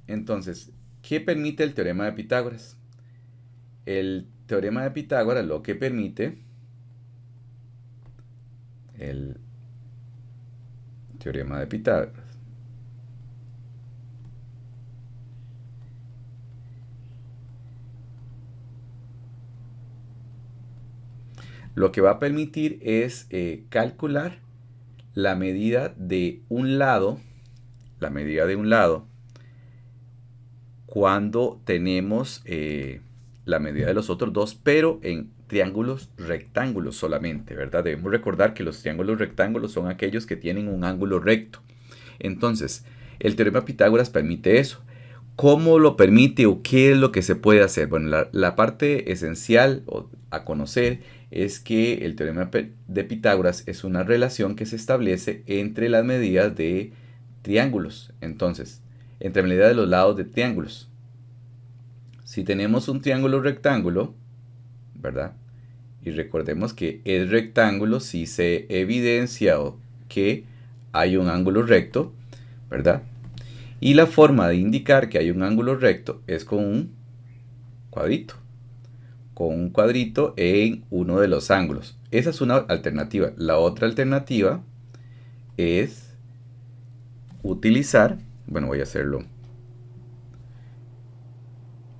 Entonces, ¿qué permite el teorema de Pitágoras? El teorema de Pitágoras lo que permite, el teorema de Pitágoras, lo que va a permitir es calcular la medida de un lado, cuando tenemos la medida de los otros dos, pero en triángulos rectángulos solamente, ¿verdad? Debemos recordar que los triángulos rectángulos son aquellos que tienen un ángulo recto. Entonces, el teorema de Pitágoras permite eso. ¿Cómo lo permite o qué es lo que se puede hacer? Bueno, la parte esencial a conocer es que el teorema de Pitágoras es una relación que se establece entre las medidas de triángulos. Entonces, entre medidas de los lados de triángulos. Si tenemos un triángulo rectángulo, ¿verdad? Y recordemos que es rectángulo si se evidencia que hay un ángulo recto, ¿verdad? Y la forma de indicar que hay un ángulo recto es con un cuadrito. Con un cuadrito en uno de los ángulos. Esa es una alternativa. La otra alternativa es utilizar, bueno, voy a hacerlo,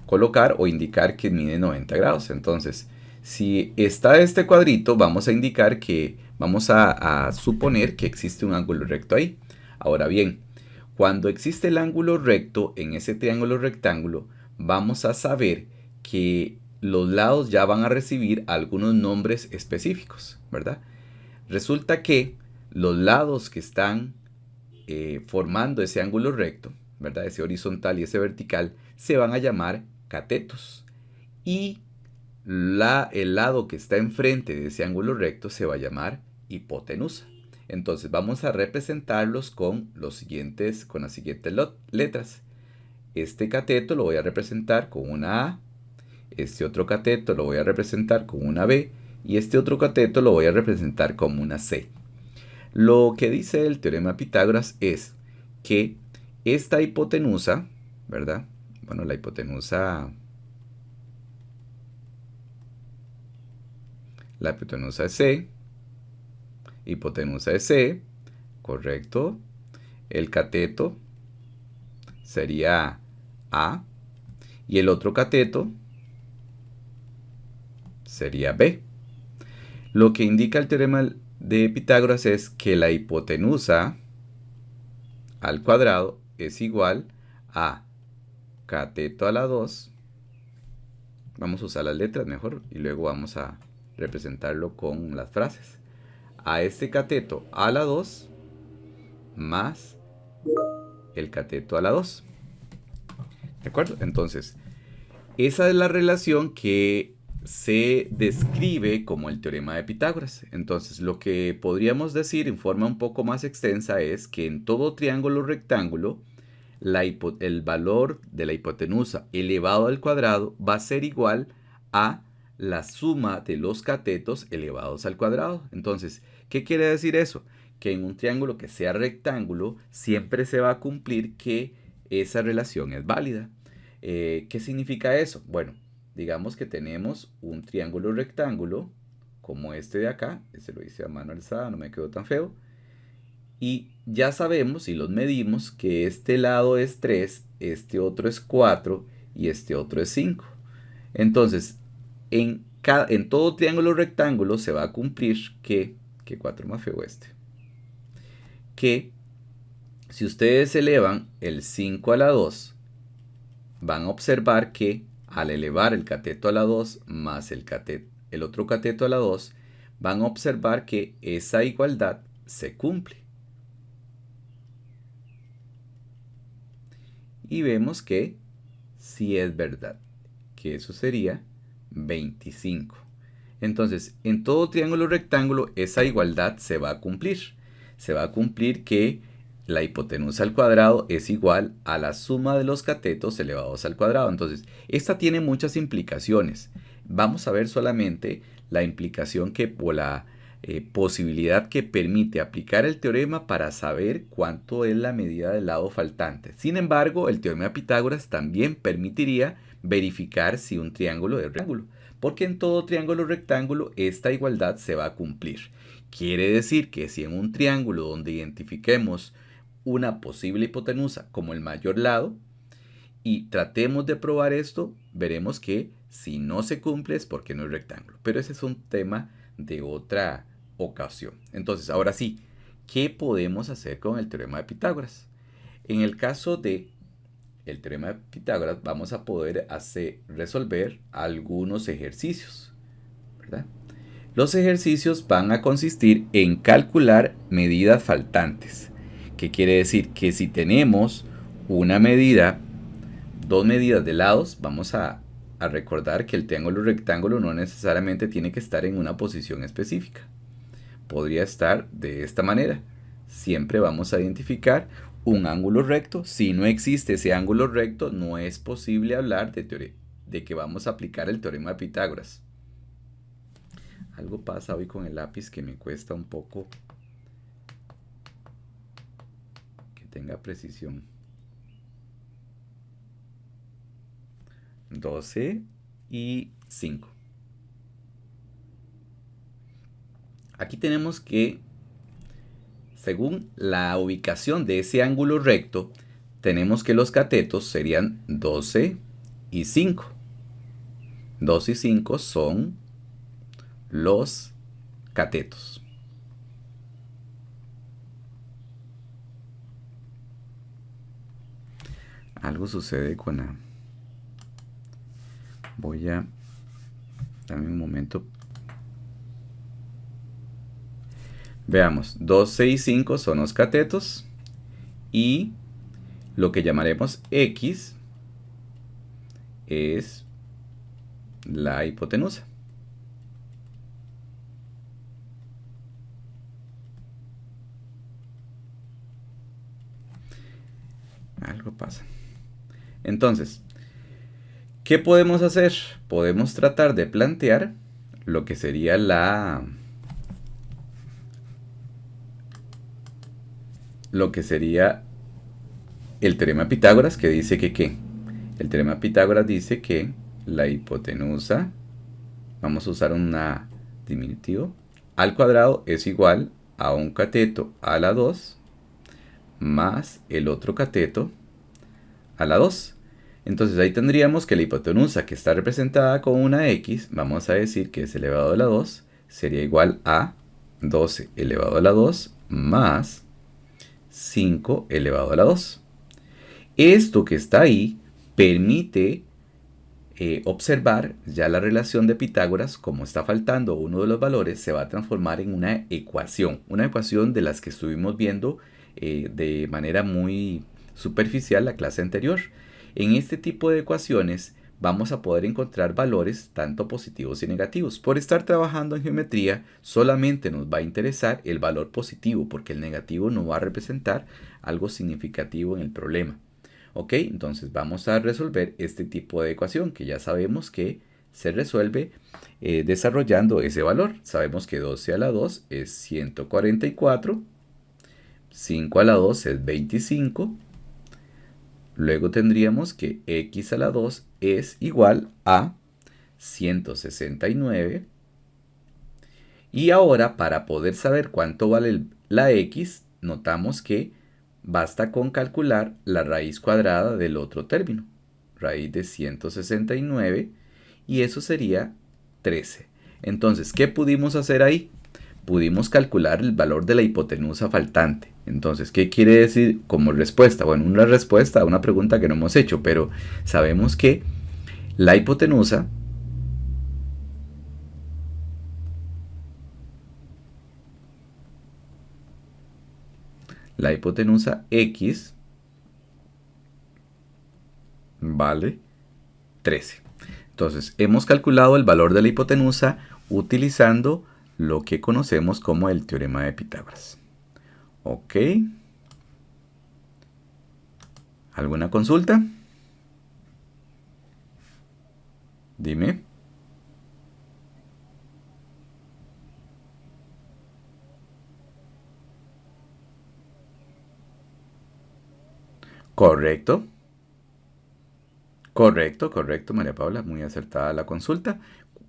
colocar o indicar que mide 90 grados. Entonces, si está este cuadrito, vamos a indicar que, vamos a suponer que existe un ángulo recto ahí. Ahora bien, cuando existe el ángulo recto en ese triángulo rectángulo, vamos a saber que los lados ya van a recibir algunos nombres específicos, ¿verdad? Resulta que los lados que están formando ese ángulo recto, ¿verdad? Ese horizontal y ese vertical, se van a llamar catetos. Y el lado que está enfrente de ese ángulo recto se va a llamar hipotenusa. Entonces vamos a representarlos con las siguientes letras. Este cateto lo voy a representar con una A, este otro cateto lo voy a representar con una B y este otro cateto lo voy a representar como una C. Lo que dice el teorema de Pitágoras es que esta hipotenusa, ¿verdad? Bueno, la hipotenusa es C, hipotenusa es C, correcto. El cateto sería A y el otro cateto sería B. Lo que indica el teorema de Pitágoras es que la hipotenusa al cuadrado es igual a cateto a la 2. Vamos a usar las letras mejor y luego vamos a representarlo con las frases. A este cateto a la 2 más el cateto a la 2. ¿De acuerdo? Entonces, esa es la relación que se describe como el teorema de Pitágoras. Entonces, lo que podríamos decir en forma un poco más extensa es que en todo triángulo rectángulo, el valor de la hipotenusa elevado al cuadrado va a ser igual a la suma de los catetos elevados al cuadrado. Entonces, ¿qué quiere decir eso? Que en un triángulo que sea rectángulo siempre se va a cumplir que esa relación es válida. ¿Qué significa eso? Bueno, digamos que tenemos un triángulo rectángulo como este de acá. Este lo hice a mano alzada, no me quedó tan feo. Y ya sabemos, y los medimos, que este lado es 3, este otro es 4 y este otro es 5. Entonces, en todo triángulo rectángulo se va a cumplir que 4 más feo este. Que si ustedes elevan el 5 a la 2, van a observar que al elevar el cateto a la 2 más el otro cateto a la 2, van a observar que esa igualdad se cumple. Y vemos que sí es verdad, que eso sería 25. Entonces, en todo triángulo rectángulo, esa igualdad se va a cumplir. Se va a cumplir que la hipotenusa al cuadrado es igual a la suma de los catetos elevados al cuadrado. Entonces, esta tiene muchas implicaciones. Vamos a ver solamente la implicación o posibilidad que permite aplicar el teorema para saber cuánto es la medida del lado faltante. Sin embargo, el teorema de Pitágoras también permitiría verificar si un triángulo es rectángulo, porque en todo triángulo rectángulo esta igualdad se va a cumplir. Quiere decir que si en un triángulo donde identifiquemos una posible hipotenusa como el mayor lado y tratemos de probar esto, veremos que si no se cumple es porque no es rectángulo. Pero ese es un tema de otra ocasión. Entonces, ahora sí, ¿qué podemos hacer con el teorema de Pitágoras? En el caso de el teorema de Pitágoras vamos a poder resolver algunos ejercicios, ¿verdad? Los ejercicios van a consistir en calcular medidas faltantes. ¿Qué quiere decir? Que si tenemos una medida, dos medidas de lados, vamos a recordar que el triángulo rectángulo no necesariamente tiene que estar en una posición específica. Podría estar de esta manera. Siempre vamos a identificar un ángulo recto. Si no existe ese ángulo recto, no es posible hablar de que vamos a aplicar el teorema de Pitágoras. Algo pasa hoy con el lápiz que me cuesta un poco que tenga precisión. 12 y 5. Aquí tenemos que, según la ubicación de ese ángulo recto, tenemos que los catetos serían 12 y 5. 2 y 5 son los catetos. Algo sucede con la... Voy a... Dame un momento. Veamos, 12 y 5 son los catetos y lo que llamaremos X es la hipotenusa. Algo pasa. Entonces, ¿qué podemos hacer? Podemos tratar de plantear lo que sería el teorema de Pitágoras, que dice que ¿qué? El teorema de Pitágoras dice que la hipotenusa, vamos a usar un diminutivo, al cuadrado es igual a un cateto a la 2 más el otro cateto a la 2. Entonces ahí tendríamos que la hipotenusa que está representada con una X, vamos a decir que es elevado a la 2, sería igual a 12 elevado a la 2 más 5 elevado a la 2. Esto que está ahí permite observar ya la relación de Pitágoras. Como está faltando uno de los valores, se va a transformar en una ecuación de las que estuvimos viendo de manera muy superficial la clase anterior. En este tipo de ecuaciones vamos a poder encontrar valores tanto positivos y negativos. Por estar trabajando en geometría, solamente nos va a interesar el valor positivo, porque el negativo no va a representar algo significativo en el problema. Ok, entonces vamos a resolver este tipo de ecuación que ya sabemos que se resuelve desarrollando ese valor. Sabemos que 12 a la 2 es 144, 5 a la 2 es 25, luego tendríamos que x a la 2 es igual a 169. Y ahora, para poder saber cuánto vale la x, notamos que basta con calcular la raíz cuadrada del otro término, raíz de 169, y eso sería 13. Entonces, ¿qué pudimos hacer ahí? Pudimos calcular el valor de la hipotenusa faltante. Entonces, ¿qué quiere decir como respuesta? Bueno, una respuesta a una pregunta que no hemos hecho, pero sabemos que la hipotenusa X vale 13. Entonces, hemos calculado el valor de la hipotenusa utilizando lo que conocemos como el teorema de Pitágoras. ¿Ok? ¿Alguna consulta? Dime. Correcto. Correcto, correcto, María Paula, muy acertada la consulta.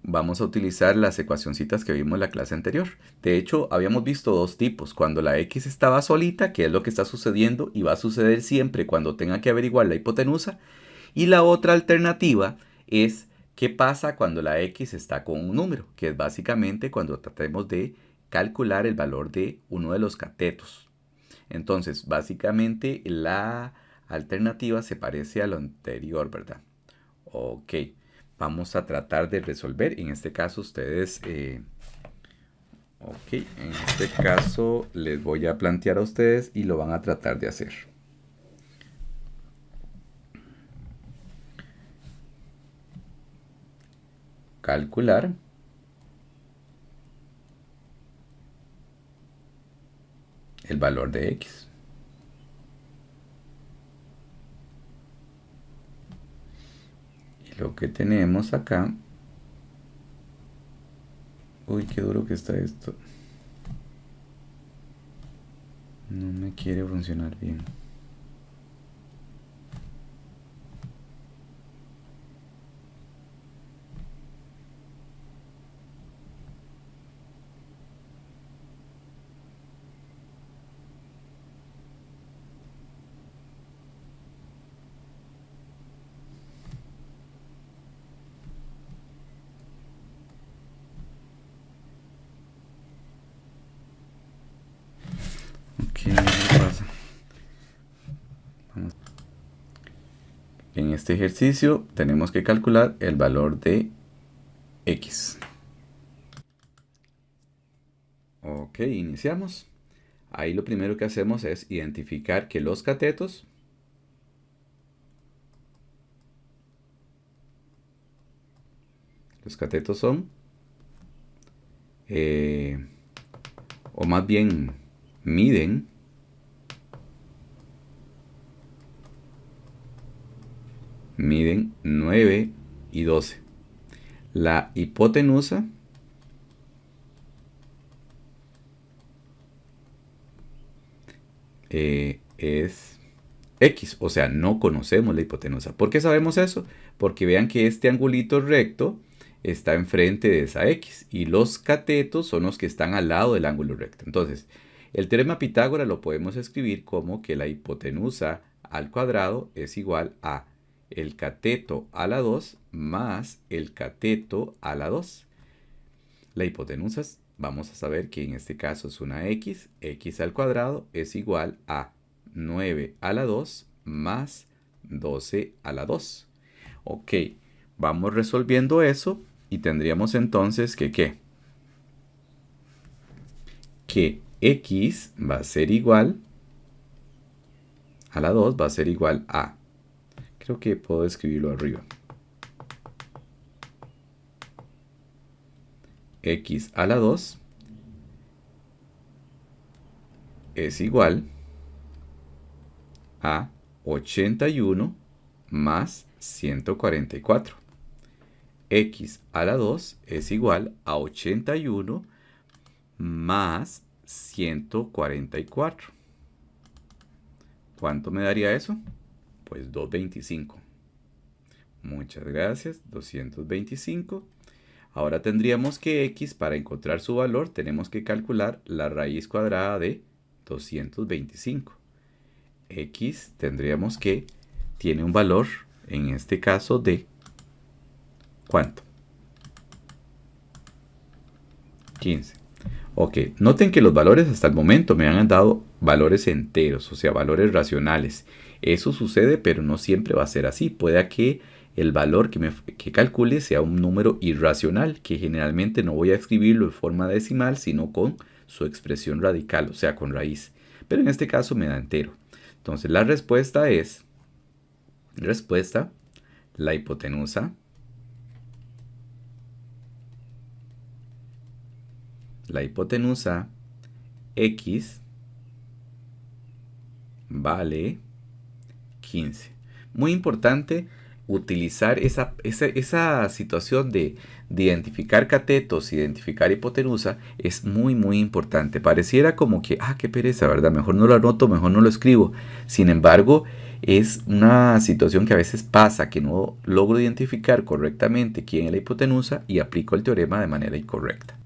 Vamos a utilizar las ecuacioncitas que vimos en la clase anterior. De hecho, habíamos visto dos tipos. Cuando la x estaba solita, que es lo que está sucediendo y va a suceder siempre cuando tenga que averiguar la hipotenusa. Y la otra alternativa es qué pasa cuando la x está con un número, que es básicamente cuando tratemos de calcular el valor de uno de los catetos. Entonces, básicamente la alternativa se parece a lo anterior, ¿verdad? Ok, vamos a tratar de resolver. En este caso ustedes, ok, en este caso les voy a plantear a ustedes y lo van a tratar de hacer. Calcular el valor de x. Y lo que tenemos acá... Uy, qué duro que está esto. No me quiere funcionar bien. ¿Qué pasa? Vamos. En este ejercicio tenemos que calcular el valor de x. Ok, iniciamos. Ahí lo primero que hacemos es identificar que los catetos son, o más bien miden miden 9 y 12. La hipotenusa es x, o sea, no conocemos la hipotenusa. ¿Por qué sabemos eso? Porque vean que este angulito recto está enfrente de esa x y los catetos son los que están al lado del ángulo recto. Entonces, el teorema de Pitágoras lo podemos escribir como que la hipotenusa al cuadrado es igual a el cateto a la 2 más el cateto a la 2. La hipotenusa, vamos a saber que en este caso es una x al cuadrado es igual a 9 a la 2 más 12 a la 2. Ok, vamos resolviendo eso y tendríamos entonces que ¿qué? Que x va a ser igual a la 2, va a ser igual a, creo que puedo escribirlo arriba, x a la 2 es igual a 81 más 144. X a la 2 es igual a 81 más 144. ¿Cuánto me daría eso? Pues 225. Muchas gracias, 225. Ahora tendríamos que x, para encontrar su valor, tenemos que calcular la raíz cuadrada de 225. X tendríamos que tiene un valor, en este caso, de ¿cuánto? 15. Ok, noten que los valores hasta el momento me han dado valores enteros, o sea, valores racionales. Eso sucede, pero no siempre va a ser así. Puede que el valor que calcule sea un número irracional, que generalmente no voy a escribirlo en forma decimal, sino con su expresión radical, o sea, con raíz. Pero en este caso me da entero. Entonces la respuesta es, la hipotenusa x vale 15. Muy importante utilizar esa situación de identificar catetos, identificar hipotenusa, es muy importante. Pareciera como que, qué pereza, ¿verdad? Mejor no lo anoto, mejor no lo escribo. Sin embargo, Es una situación que a veces pasa, que no logro identificar correctamente quién es la hipotenusa y aplico el teorema de manera incorrecta.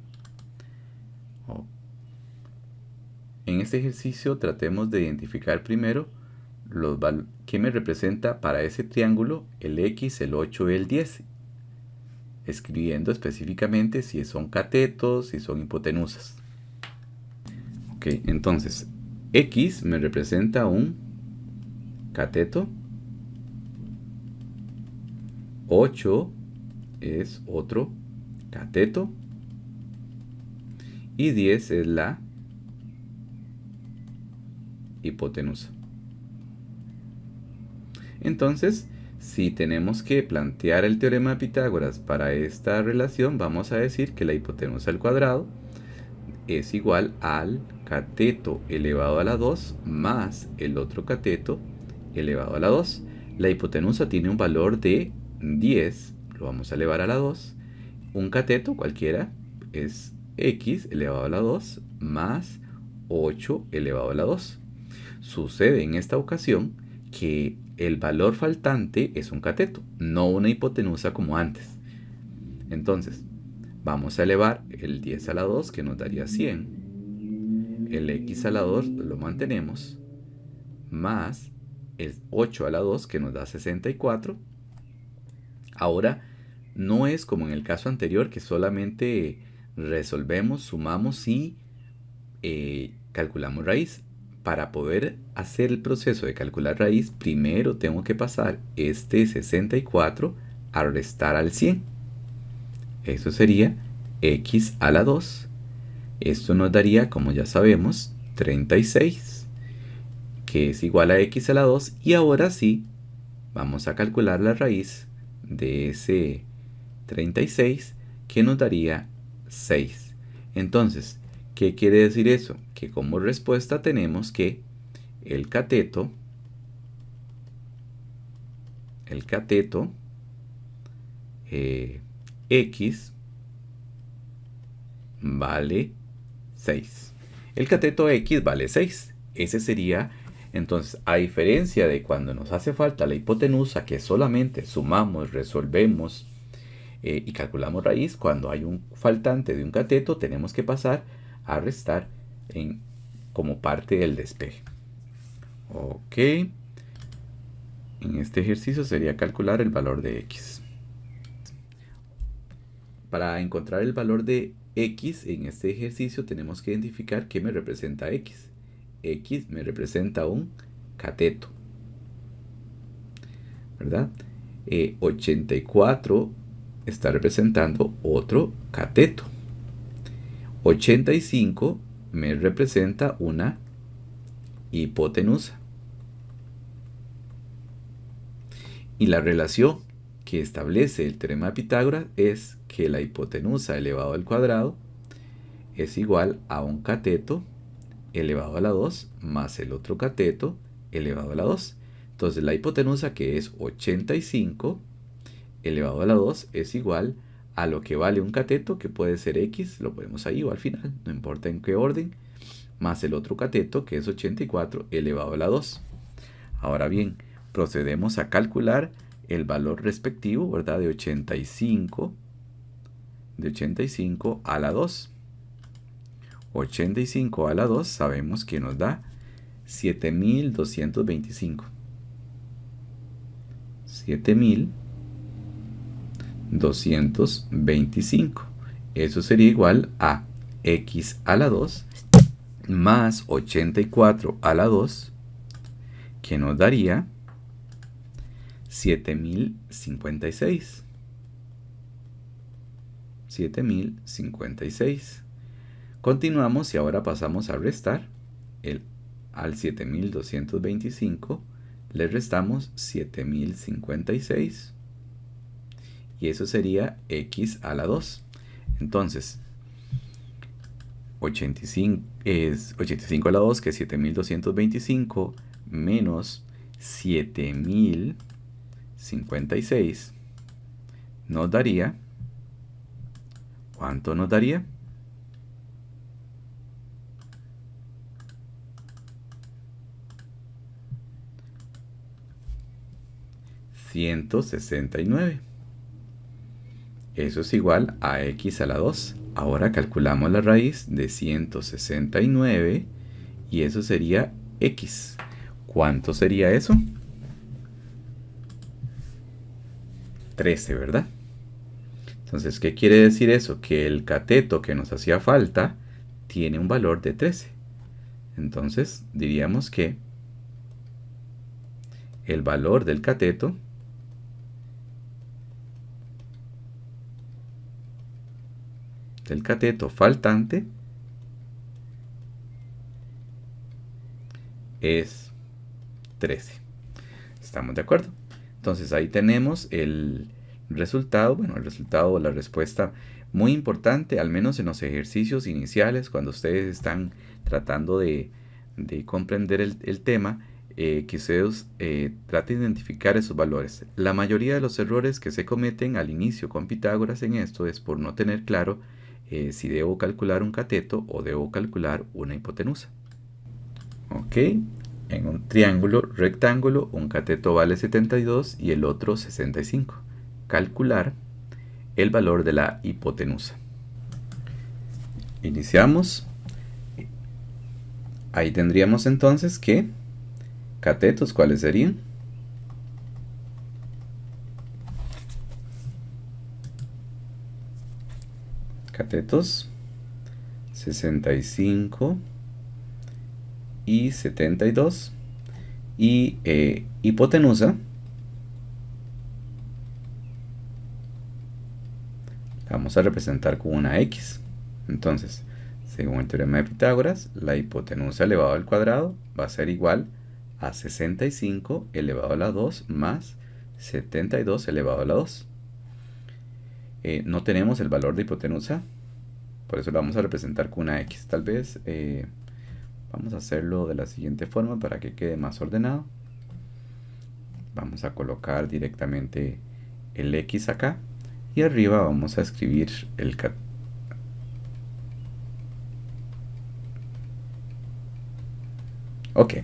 En este ejercicio tratemos de identificar primero qué me representa para ese triángulo el x, el 8 y el 10, escribiendo específicamente si son catetos, si son hipotenusas. Ok, entonces x me representa un cateto, 8 es otro cateto y 10 es la hipotenusa. Entonces, si tenemos que plantear el teorema de Pitágoras para esta relación, vamos a decir que la hipotenusa al cuadrado es igual al cateto elevado a la 2 más el otro cateto elevado a la 2. La hipotenusa tiene un valor de 10, lo vamos a elevar a la 2. Un cateto cualquiera es x elevado a la 2 más 8 elevado a la 2. Sucede en esta ocasión que el valor faltante es un cateto, no una hipotenusa como antes. Entonces, vamos a elevar el 10 a la 2, que nos daría 100. El x a la 2 lo mantenemos, más el 8 a la 2, que nos da 64. Ahora, no es como en el caso anterior, que solamente resolvemos, sumamos y calculamos raíz. Para poder hacer el proceso de calcular raíz, primero tengo que pasar este 64 a restar al 100. Eso sería x a la 2. Esto nos daría, como ya sabemos, 36, que es igual a x a la 2. Y ahora sí, vamos a calcular la raíz de ese 36, que nos daría 6. Entonces, ¿qué quiere decir eso? Que como respuesta tenemos que el cateto x vale 6. El cateto x vale 6. Ese sería, entonces, a diferencia de cuando nos hace falta la hipotenusa, que solamente sumamos, resolvemos y calculamos raíz, cuando hay un faltante de un cateto, tenemos que pasar a restar como parte del despeje. Ok. En este ejercicio sería calcular el valor de x. Para encontrar el valor de x en este ejercicio tenemos que identificar qué me representa x. X me representa un cateto, ¿verdad? 84 está representando otro cateto. 85 me representa una hipotenusa. Y la relación que establece el teorema de Pitágoras es que la hipotenusa elevado al cuadrado es igual a un cateto elevado a la 2 más el otro cateto elevado a la 2. Entonces la hipotenusa, que es 85 elevado a la 2, es igual a lo que vale un cateto, que puede ser x, lo ponemos ahí o al final, no importa en qué orden, más el otro cateto, que es 84 elevado a la 2. Ahora bien, procedemos a calcular el valor respectivo, ¿verdad? De 85 a la 2. 85 a la 2 sabemos que nos da 7225. 7225. Eso sería igual a x a la 2 más 84 a la 2, que nos daría 7056. 7056. Continuamos y ahora pasamos a restar. Al 7225 le restamos 7056. Y eso sería x a la 2. Entonces, 85 a la 2, que es 7225, menos 7056, nos daría, ¿cuánto nos daría? 169. Eso es igual a x a la 2. Ahora calculamos la raíz de 169 y eso sería x. ¿Cuánto sería eso? 13, ¿verdad? Entonces, ¿qué quiere decir eso? Que el cateto que nos hacía falta tiene un valor de 13. Entonces, diríamos que el valor del cateto faltante es 13. ¿Estamos de acuerdo? Entonces ahí tenemos el resultado, bueno, el resultado o la respuesta muy importante, al menos en los ejercicios iniciales, cuando ustedes están tratando de comprender el tema, que ustedes traten de identificar esos valores. La mayoría de los errores que se cometen al inicio con Pitágoras en esto es por no tener claro si debo calcular un cateto o debo calcular una hipotenusa. Ok, en un triángulo rectángulo un cateto vale 72 y el otro 65. Calcular el valor de la hipotenusa. Iniciamos. Ahí tendríamos entonces que catetos, ¿cuáles serían? Catetos 65 y 72 y hipotenusa la vamos a representar con una x. Entonces, según el teorema de Pitágoras, la hipotenusa elevado al cuadrado va a ser igual a 65 elevado a la 2 más 72 elevado a la 2. No tenemos el valor de hipotenusa, por eso lo vamos a representar con una x. Tal vez vamos a hacerlo de la siguiente forma para que quede más ordenado. Vamos a colocar directamente el x acá y arriba vamos a escribir el ok,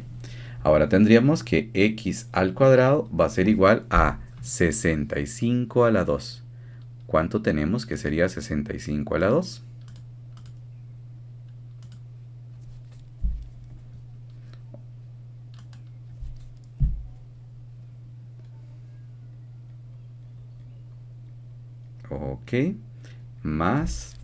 ahora tendríamos que x al cuadrado va a ser igual a 65 a la 2. ¿Cuánto tenemos que sería 65 a la 2? Ok, más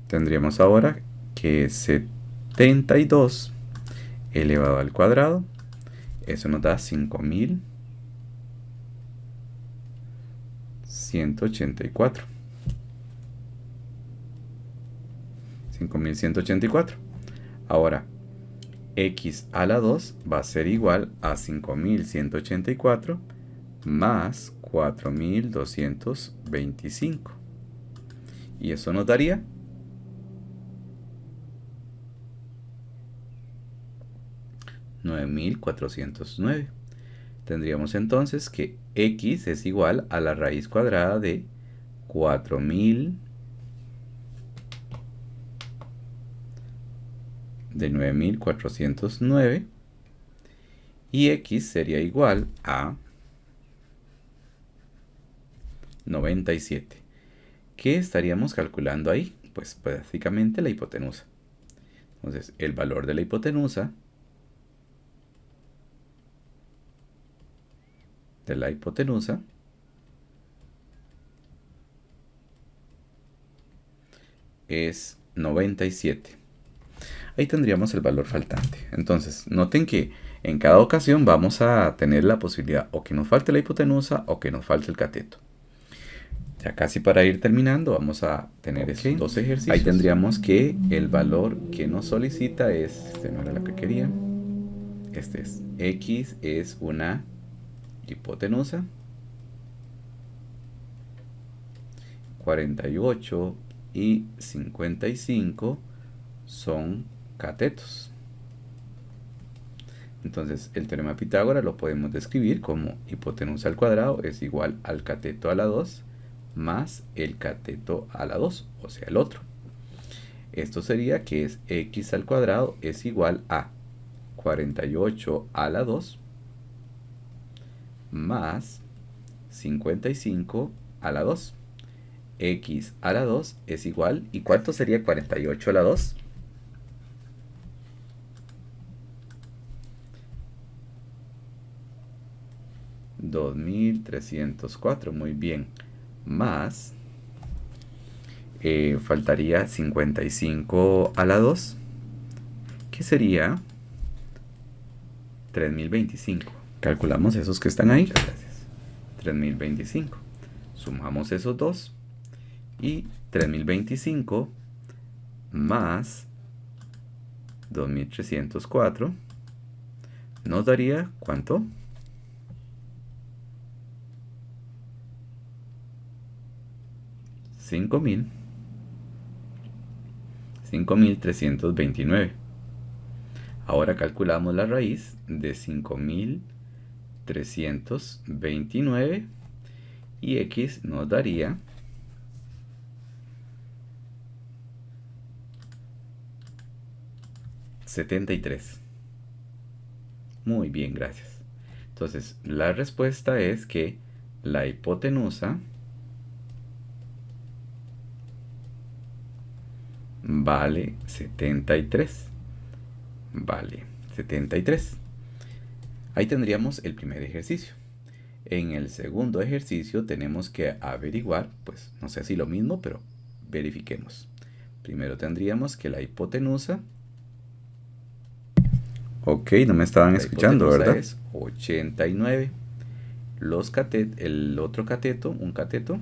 tendríamos ahora que 72 elevado al cuadrado, eso nos da 5184. 5184. Ahora, x a la 2 va a ser igual a 5184 más 4225. Y eso nos daría 9409. Tendríamos entonces que x es igual a la raíz cuadrada de 9409 y x sería igual a 97. ¿Qué estaríamos calculando ahí? Pues básicamente la hipotenusa. Entonces, el valor de la hipotenusa es 97. Ahí tendríamos el valor faltante. Entonces, noten que en cada ocasión vamos a tener la posibilidad o que nos falte la hipotenusa o que nos falte el cateto. Ya casi para ir terminando, vamos a tener esos dos ejercicios. Ahí tendríamos que el valor que nos solicita es, este no era lo que quería, este es, x es una hipotenusa, 48 y 55 son catetos. Entonces el teorema de Pitágoras lo podemos describir como hipotenusa al cuadrado es igual al cateto a la 2 más el cateto a la 2, o sea el otro. Esto sería que es x al cuadrado es igual a 48 a la 2 más 55 a la 2. X a la 2 es igual, ¿y cuánto sería 48 a la 2? 2304, muy bien, más, faltaría 55 a la 2, que sería 3025. Calculamos esos que están ahí. Muchas gracias. 3025. Sumamos esos dos. Y 3025 más 2304 nos daría ¿cuánto? 5329. Ahora calculamos la raíz de 5329 y x nos daría 73. Muy bien, gracias. Entonces, la respuesta es que la hipotenusa vale 73. Vale 73. Ahí tendríamos el primer ejercicio. En el segundo ejercicio tenemos que averiguar, pues no sé si lo mismo, pero verifiquemos. Primero tendríamos que la hipotenusa, ok, no me estaban escuchando, ¿verdad? Es 89. El otro cateto, un cateto.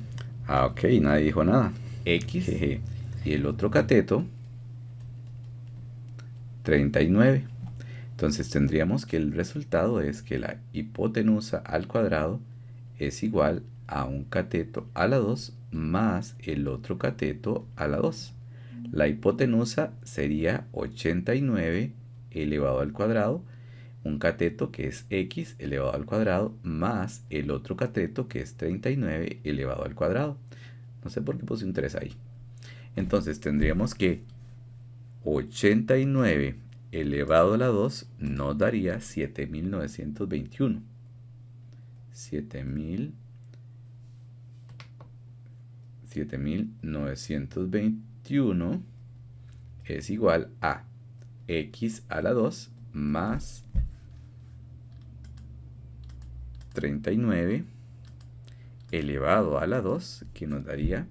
Ah, ok, nadie dijo nada. X. Jeje. Y el otro cateto, 39. Entonces tendríamos que el resultado es que la hipotenusa al cuadrado es igual a un cateto a la 2 más el otro cateto a la 2. La hipotenusa sería 89 elevado al cuadrado, un cateto que es x elevado al cuadrado más el otro cateto que es 39 elevado al cuadrado. No sé por qué puse un 3 ahí. Entonces tendríamos que 89 elevado a la 2 nos daría 7921. 7921 es igual a x a la 2 más 39 elevado a la 2, que nos daría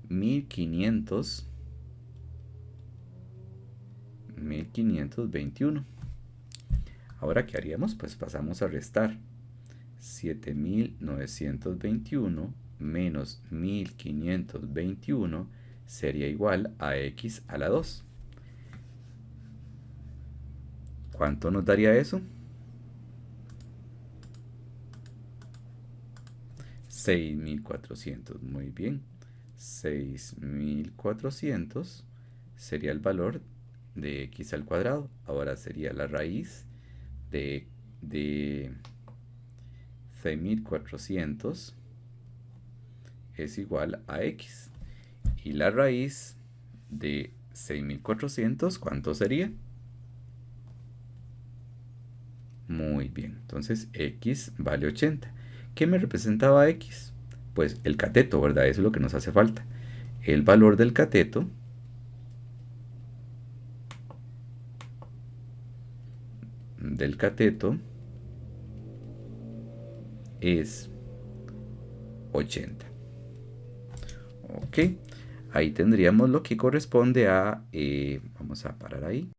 1521. Ahora, ¿qué haríamos? Pues pasamos a restar. 7921 menos 1521 sería igual a x a la 2. ¿Cuánto nos daría eso? 6400. Muy bien. 6400 sería el valor de x al cuadrado. Ahora sería la raíz de 6400 es igual a x. Y la raíz de 6400, ¿cuánto sería? Muy bien, entonces x vale 80. ¿Qué me representaba x? Pues el cateto, ¿verdad? Eso es lo que nos hace falta. El valor del cateto es 80. Ok, ahí tendríamos lo que corresponde a, vamos a parar ahí.